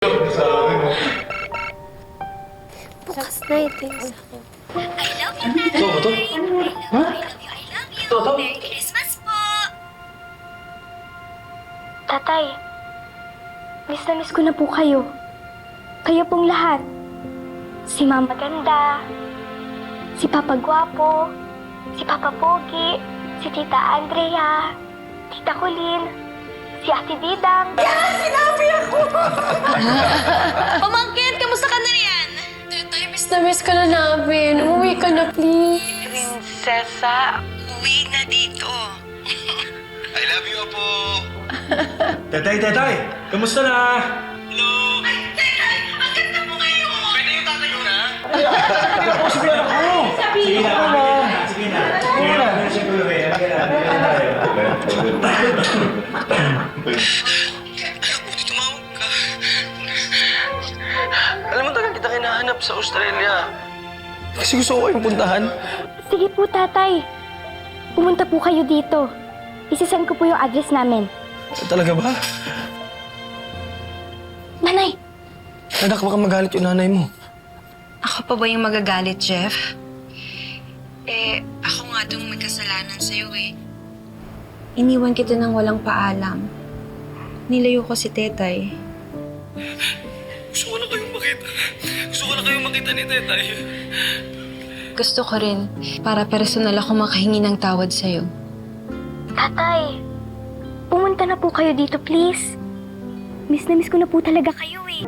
Bukas na ito yung sabi. Ito ba to? Ha? Ito to? Merry Christmas po! Tatay, miss na miss ko na po kayo. Kayo pong lahat. Si Mama Ganda, si Papa Guapo, si Papa Pogi, si Tita Andrea, Tita Colleen, si Ate Didang. Pamangkin, kamusta ka na riyan? Tatay, miss na miss ka na namin. Umuwi ka na, please. Prinsesa, uwi na dito. I love you, Apo! Tetay! Kamusta na? Hello! Ay, teka! Ang ganda mo ngayon! Pwede yung tatay ko na? Ako, sige na ako! Sige na! Sige na! Anak, buti tumawag ka. Alam mo talagang kita kinahanap sa Australia. Kasi gusto ko kayong puntahan. Sige po, tatay. Pumunta po kayo dito. Isisend ko po yung address namin. Talaga ba? Nanay! Anak, baka magalit yung nanay mo. Ako pa ba yung magagalit, Jeff? Ako nga itong may kasalanan sa'yo eh. Iniwan kita ng walang paalam. Nilayo ko si Tetay. Gusto ko na kayong makita. Gusto ko na kayong makita ni Tetay. Gusto ko rin para personal ako makahingi ng tawad sa'yo. Tatay, pumunta na po kayo dito, please. Miss na miss ko na po talaga kayo eh.